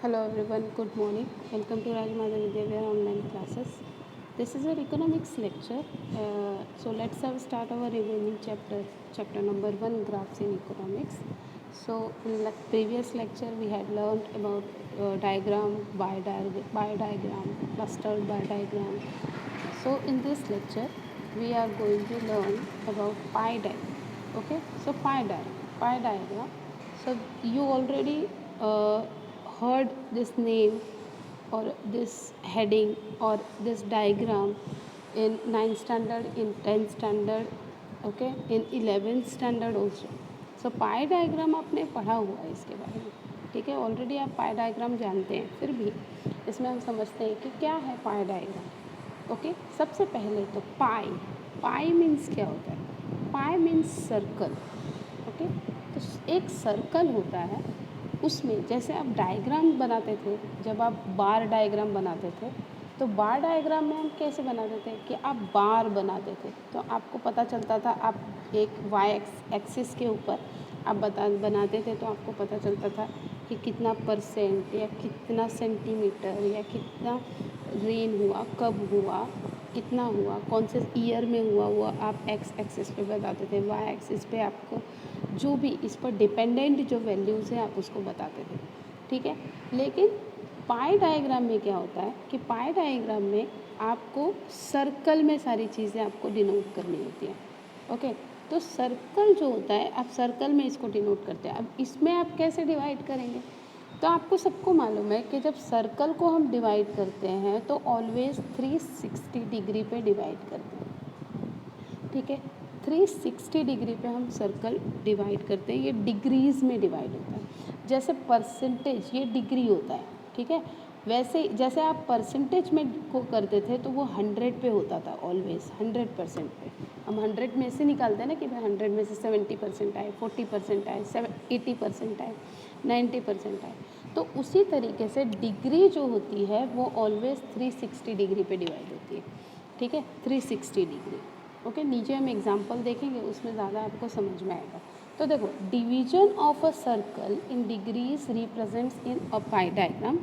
Hello everyone, good morning. Welcome to Rajmada Vidyavihar online classes. This is our economics lecture. So let's have start our remaining chapter number 1, graphs in economics. So in the previous lecture we had learned about diagram, bar diagram, clustered bar diagram. So in this lecture we are going to learn about pie diagram. Okay, so pie diagram. So you already heard this name or this heading or this diagram in 9th standard, in 10th standard, okay, in 11th standard also. So pi diagram आपने पढ़ा हुआ है इसके बारे में, ठीक है, already आप पाई डायग्राम जानते हैं, फिर भी इसमें हम समझते हैं कि क्या है पाई डायग्राम। ओके, सबसे पहले तो पाई मीन्स क्या होता है? पाई मीन्स सर्कल। ओके, तो एक सर्कल होता है, उसमें जैसे आप डायग्राम बनाते थे, जब आप बार डायग्राम बनाते थे तो बार डायग्राम में हम कैसे बनाते थे कि आप बार बनाते थे तो आपको पता चलता था, आप एक वाई एक्सिस के ऊपर आप बनाते थे तो आपको पता चलता था कि कितना परसेंट या कितना सेंटीमीटर या कितना रेन हुआ, कब हुआ, कितना हुआ, कौन से ईयर में हुआ आप एक्स एक्सिस पे बताते थे, वाई एक्सिस पे आपको जो भी इस पर डिपेंडेंट जो वैल्यूज़ हैं आप उसको बताते थे, ठीक है। लेकिन पाई डायग्राम में क्या होता है कि पाई डायग्राम में आपको सर्कल में सारी चीज़ें आपको डिनोट करनी होती हैं। ओके, तो सर्कल जो होता है आप सर्कल में इसको डिनोट करते हैं। अब इसमें आप कैसे डिवाइड करेंगे? तो आपको सबको मालूम है कि जब सर्कल को हम डिवाइड करते हैं तो ऑलवेज 360 डिग्री पे डिवाइड करते हैं, ठीक है। 360 डिग्री पे हम सर्कल डिवाइड करते हैं, ये डिग्रीज़ में डिवाइड होता है। जैसे परसेंटेज ये डिग्री होता है, ठीक है, वैसे जैसे आप परसेंटेज में को करते थे तो वो 100 पे होता था, ऑलवेज 100% पे। हम 100 में से निकालते हैं ना कि भाई 100 में से 70% आए, 40% आए, 80% आए, 90% आए। तो उसी तरीके से डिग्री जो होती है वो ऑलवेज 360 डिग्री पे डिवाइड होती है, ठीक है, 360 डिग्री। ओके, नीचे हम एग्जांपल देखेंगे, उसमें ज़्यादा आपको समझ में आएगा। तो देखो, division of a circle in degrees represents in a pie diagram.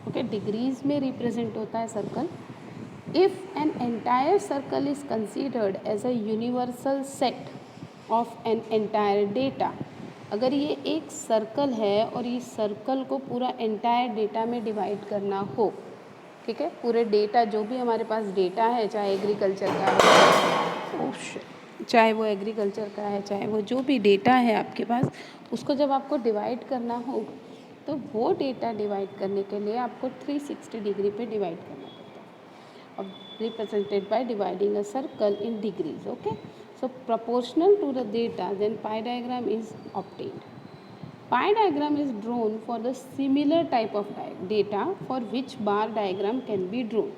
Okay, degrees में रिप्रेजेंट होता है circle. If an entire circle is considered as a universal set of an entire data, अगर ये एक सर्कल है और इस सर्कल को पूरा एंटायर डेटा में डिवाइड करना हो, ठीक है, पूरे डेटा जो भी हमारे पास डेटा है, चाहे एग्रीकल्चर का है, चाहे वो एग्रीकल्चर का है, चाहे वो जो भी डेटा है आपके पास, उसको जब आपको डिवाइड करना हो तो वो डेटा डिवाइड करने के लिए आपको 360 डिग्री पे डिवाइड करना पड़ता है। अब represented by dividing a circle in degrees. Okay, so proportional to the data then pie diagram is obtained. Pie diagram is drawn for the similar type of data for which bar diagram can be drawn.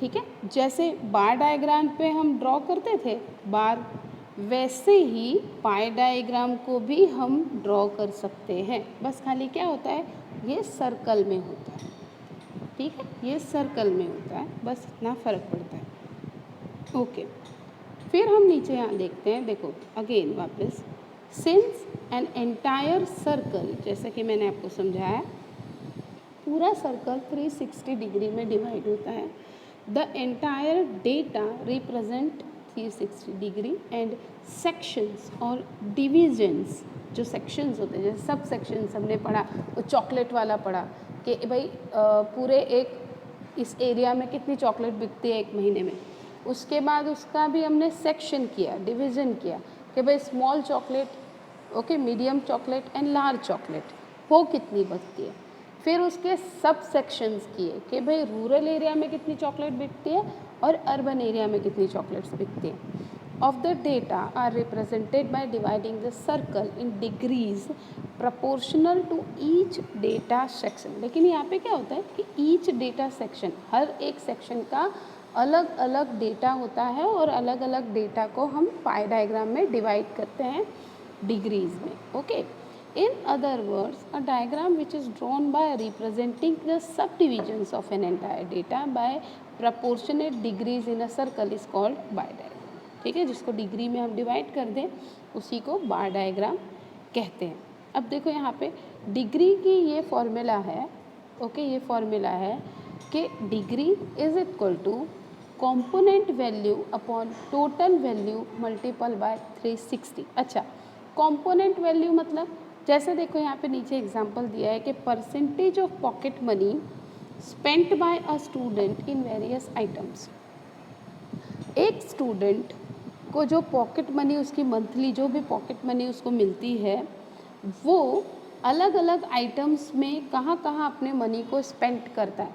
ठीक है, जैसे बार diagram पे हम draw करते थे बार, वैसे ही पाई diagram को भी हम ड्रॉ कर सकते हैं। बस खाली क्या होता है, ये सर्कल में होता है, ठीक है, ये सर्कल में होता है, बस इतना फ़र्क पड़ता है। ओके, फिर हम नीचे यहाँ देखते हैं, देखो अगेन वापस, सिंस एन एंटायर सर्कल, जैसे कि मैंने आपको समझाया, पूरा सर्कल 360 डिग्री में डिवाइड होता है। The entire data represent 360 degree and sections और डिविजन्स, जो सेक्शंस होते हैं, जैसे सब सेक्शंस हमने पढ़ा, वो चॉकलेट वाला पढ़ा कि भाई पूरे एक इस एरिया में कितनी चॉकलेट बिकती है एक महीने में, उसके बाद उसका भी हमने सेक्शन किया, डिवीज़न किया कि भाई small chocolate, okay, medium chocolate and large chocolate, वो कितनी बिकती है। फिर उसके सब सेक्शंस किए कि भाई रूरल एरिया में कितनी चॉकलेट बिकती है और अर्बन एरिया में कितनी चॉकलेट्स बिकती हैं। Of the data are represented by dividing the circle in degrees proportional to each data section. लेकिन यहाँ पे क्या होता है कि ईच डेटा सेक्शन, हर एक सेक्शन का अलग अलग डेटा होता है और अलग अलग डेटा को हम पाई डायग्राम में डिवाइड करते हैं डिग्रीज में। Okay, in other words, a diagram which is drawn by representing the subdivisions of an entire data by proportionate degrees in a circle is called bar diagram। ठीक है, जिसको degree में हम divide कर दें उसी को बार डायग्राम कहते हैं। अब देखो यहाँ पे डिग्री की ये फॉर्मूला है, ओके, ये फॉर्मूला है कि degree is equal to component value upon total value multiple by 360। अच्छा, कंपोनेंट वैल्यू मतलब जैसे देखो यहाँ पे नीचे एग्जांपल दिया है कि percentage of pocket money spent by a student in various items. एक स्टूडेंट को जो पॉकेट मनी उसकी मंथली जो भी पॉकेट मनी उसको मिलती है वो अलग अलग आइटम्स में कहाँ कहाँ अपने मनी को स्पेंड करता है,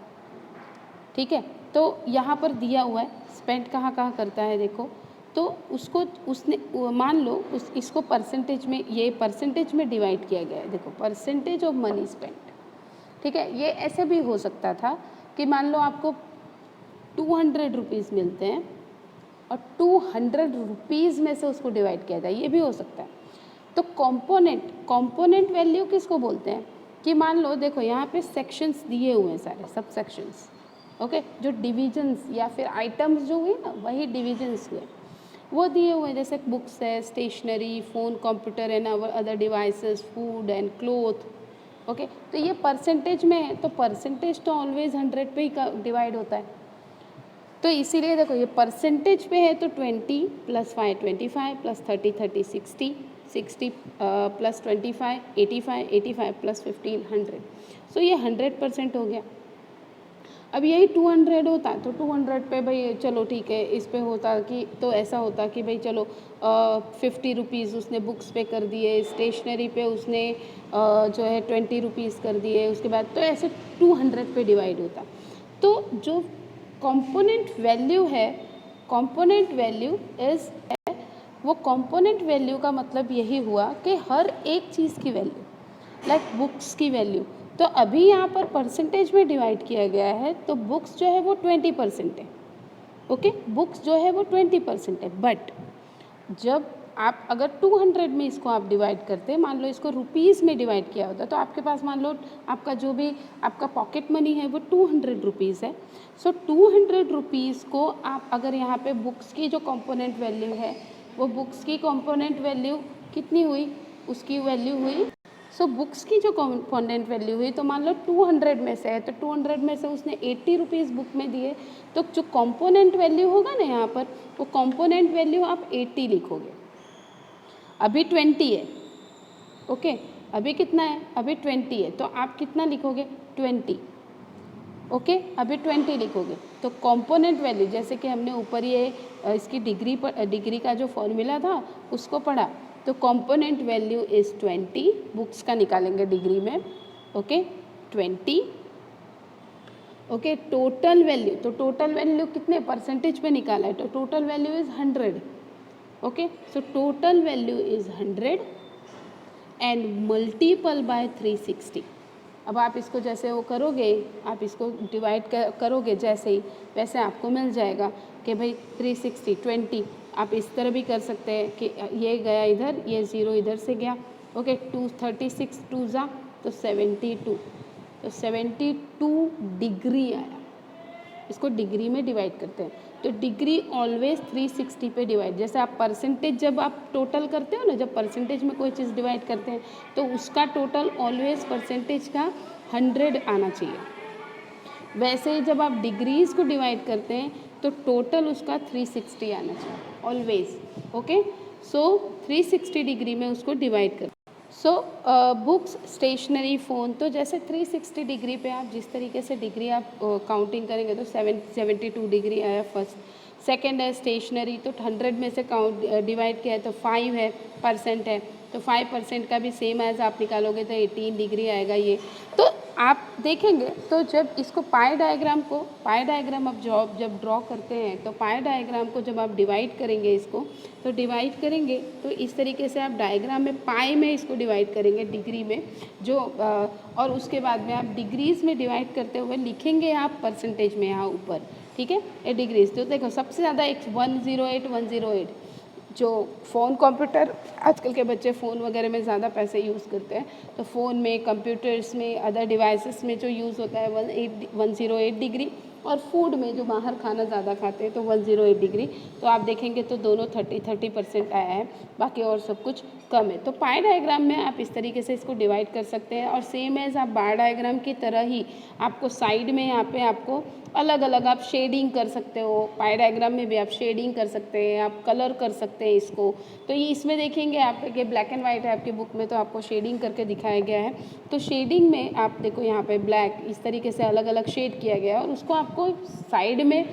ठीक है। तो यहाँ पर दिया हुआ है स्पेंड कहाँ कहाँ करता है, देखो तो उसको उसने मान लो इसको परसेंटेज में, ये परसेंटेज में डिवाइड किया गया है, देखो परसेंटेज ऑफ मनी स्पेंड, ठीक है। ये ऐसे भी हो सकता था कि मान लो आपको 200 रुपीज़ मिलते हैं और 200 रुपीज़ में से उसको डिवाइड किया जाए, ये भी हो सकता है। तो कंपोनेंट वैल्यू किसको बोलते हैं कि मान लो देखो यहाँ पे सेक्शंस दिए हुए हैं, सारे सब सेक्शंस, ओके, जो डिविजन्स या फिर आइटम्स जो हुए ना वही डिविजन्स हुए, वो दिए हुए हैं, जैसे बुक्स है, stationery, phone, computer and other devices, food and cloth, okay. तो ये परसेंटेज में है, तो परसेंटेज तो ऑलवेज 100 पे ही डिवाइड होता है, तो इसीलिए देखो ये परसेंटेज पे है तो 20 + 5 25 + 30 30 60 60 + 25 85 85 + 15 100, सो ये 100% हो गया। अब यही 200 होता तो 200 पे भाई चलो ठीक है, इस पे होता कि तो ऐसा होता कि भाई चलो 50 रुपीज़ उसने बुक्स पे कर दिए, स्टेशनरी पे उसने जो है 20 रुपीज़ कर दिए, उसके बाद तो ऐसे 200 पे डिवाइड होता। तो जो कंपोनेंट वैल्यू है, कंपोनेंट वैल्यू इज़, वो कंपोनेंट वैल्यू का मतलब यही हुआ कि हर एक चीज़ की वैल्यू, लाइक बुक्स की वैल्यू, तो अभी यहाँ पर परसेंटेज में डिवाइड किया गया है तो बुक्स जो है वो 20% है, ओके, बुक्स जो है वो 20% है। बट जब आप अगर 200 में इसको आप डिवाइड करते हैं, मान लो इसको रुपीज़ में डिवाइड किया होता तो आपके पास मान लो आपका जो भी आपका पॉकेट मनी है वो 200 रुपीज़ है। सो 200 रुपीज़ को आप अगर यहाँ पे बुक्स की जो कंपोनेंट वैल्यू है, वो बुक्स की कंपोनेंट वैल्यू कितनी हुई, उसकी वैल्यू हुई, सो बुक्स की जो कंपोनेंट वैल्यू हुई, तो मान लो 200 में से है तो 200 में से उसने 80 रुपीज़ बुक में दिए, तो जो कंपोनेंट वैल्यू होगा ना यहाँ पर, वो कंपोनेंट वैल्यू आप 80 लिखोगे। अभी 20 है, ओके, अभी कितना है, अभी 20 है, तो आप कितना लिखोगे 20, ओके, अभी 20 लिखोगे। तो कंपोनेंट वैल्यू जैसे कि हमने ऊपर ये इसकी डिग्री का जो फॉर्मूला था उसको पढ़ा, तो कंपोनेंट वैल्यू इज़ 20, बुक्स का निकालेंगे डिग्री में, ओके 20, ओके। टोटल वैल्यू, तो टोटल वैल्यू कितने परसेंटेज पे निकाला है, तो total value is 100, okay. So total value is 100 and multiple by 360। अब आप इसको जैसे वो करोगे, आप इसको डिवाइड करोगे जैसे ही, वैसे आपको मिल जाएगा कि भाई 360 20, आप इस तरह भी कर सकते हैं कि ये गया इधर, ये 0 इधर से गया, ओके, 236 2 जा तो 72, तो 72 डिग्री आया। इसको डिग्री में डिवाइड करते हैं, तो डिग्री ऑलवेज 360 पे डिवाइड, जैसे आप परसेंटेज जब आप टोटल करते हो ना, जब परसेंटेज में कोई चीज़ डिवाइड करते हैं तो उसका टोटल ऑलवेज परसेंटेज का 100 आना चाहिए, वैसे ही जब आप डिग्रीज़ को डिवाइड करते हैं तो टोटल उसका 360 आना चाहिए ऑलवेज, ओके। सो 360 डिग्री में उसको डिवाइड कर, सो बुक्स, स्टेशनरी, फ़ोन, तो जैसे 360 डिग्री पे आप जिस तरीके से डिग्री आप काउंटिंग करेंगे तो 72 डिग्री आया फर्स्ट, सेकंड है स्टेशनरी, तो 100 में से काउंट डिवाइड किया है तो 5 है परसेंट है, तो 5% का भी सेम एज आप निकालोगे तो 18 डिग्री आएगा ये। तो आप देखेंगे तो जब इसको पाई डायग्राम आप जब ड्रॉ करते हैं तो पाई डायग्राम को जब आप डिवाइड करेंगे इसको, तो डिवाइड करेंगे तो इस तरीके से आप डायग्राम में पाई में इसको डिवाइड करेंगे डिग्री में, जो और उसके बाद में आप डिग्रीज़ में डिवाइड करते हुए लिखेंगे आप परसेंटेज में यहाँ ऊपर, ठीक है, ये डिग्रीज। तो देखो सबसे ज़्यादा 108 जो फ़ोन कंप्यूटर, आजकल के बच्चे फ़ोन वगैरह में ज़्यादा पैसे यूज़ करते हैं, तो फ़ोन में, कंप्यूटर्स में, अदर डिवाइसेस में जो यूज़ होता है 108 डिग्री, और फूड में जो बाहर खाना ज़्यादा खाते हैं तो 108 डिग्री, तो आप देखेंगे तो दोनों 30% आया है, बाकी और सब कुछ कम है। तो पाई डायग्राम में आप इस तरीके से इसको डिवाइड कर सकते हैं और सेम एज आप बार डायग्राम की तरह ही आपको साइड में यहाँ पे आपको अलग अलग आप शेडिंग कर सकते हो। पाई डायग्राम में भी आप शेडिंग कर सकते हैं, आप कलर कर सकते हैं इसको। तो ये इसमें देखेंगे आप ये ब्लैक एंड वाइट है आपकी बुक में, तो आपको शेडिंग करके दिखाया गया है। तो शेडिंग में आप देखो यहाँ पे ब्लैक इस तरीके से अलग अलग शेड किया गया है और उसको आपको साइड में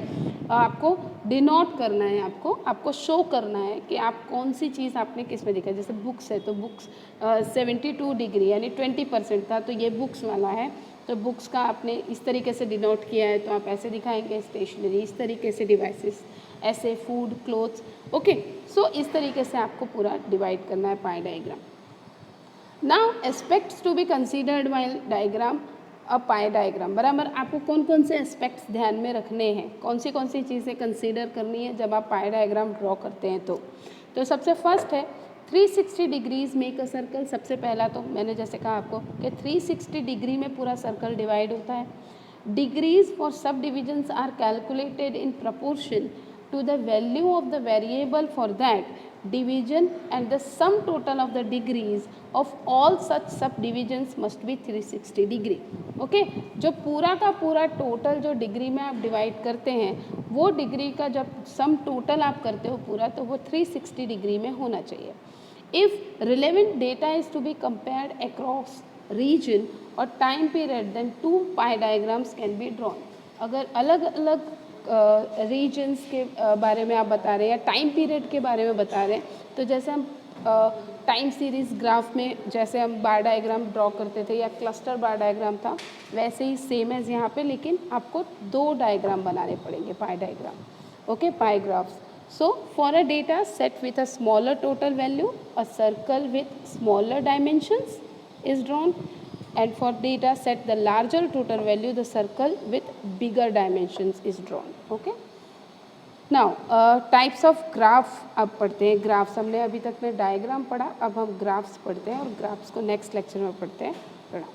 आपको डिनोट करना है, आपको शो करना है कि आप कौन सी चीज़ आपने किस में दिखा है। जैसे बुक्स है तो बुक्स 72 डिग्री यानी 20% था, तो ये बुक्स वाला है, तो बुक्स का आपने इस तरीके से डिनोट किया है, तो आप ऐसे दिखाएंगे। स्टेशनरी इस तरीके से, डिवाइसेस ऐसे, फूड, क्लोथ्स, ओके। सो इस तरीके से आपको पूरा डिवाइड करना है pie diagram. Now aspects to be considered while diagram a pie diagram, बराबर। आपको कौन कौन से एस्पेक्ट्स ध्यान में रखने हैं, कौन सी चीज़ें कंसीडर करनी है जब आप पाई डायग्राम ड्रॉ करते हैं। तो सबसे फर्स्ट है 360 डिग्रीज मेक अ सर्कल। सबसे पहला तो मैंने जैसे कहा आपको कि 360 डिग्री में पूरा सर्कल डिवाइड होता है। Degrees for sub divisions are calculated in proportion to the value of the variable for that division and the sum total of the degrees of all such subdivisions must be 360 degree. Okay जो पूरा का पूरा total जो degree में आप divide करते हैं वो डिग्री का जब सम टोटल आप करते हो पूरा, तो वो 360 डिग्री में होना चाहिए। If relevant data is to be compared across region और time period then 2 pie diagrams can be drawn. अगर अलग अलग रीजन्स के बारे में आप बता रहे हैं या टाइम पीरियड के बारे में बता रहे हैं, तो जैसे हम टाइम सीरीज़ ग्राफ में जैसे हम बार डायग्राम ड्रॉ करते थे या क्लस्टर बार डायग्राम था, वैसे ही सेम एज यहाँ पे, लेकिन आपको 2 डायग्राम बनाने पड़ेंगे पाई diagram, okay, pi graphs. So for a data set with a smaller total value a circle with smaller dimensions is drawn, and for data set the larger total value the circle with bigger dimensions is drawn. Okay, now types of graph अब पढ़ते हैं। Graphs हमने अभी तक में diagram पढ़ा, अब हम ग्राफ्स पढ़ते हैं और ग्राफ्स को नेक्स्ट लेक्चर में पढ़ते हैं। प्रणाम।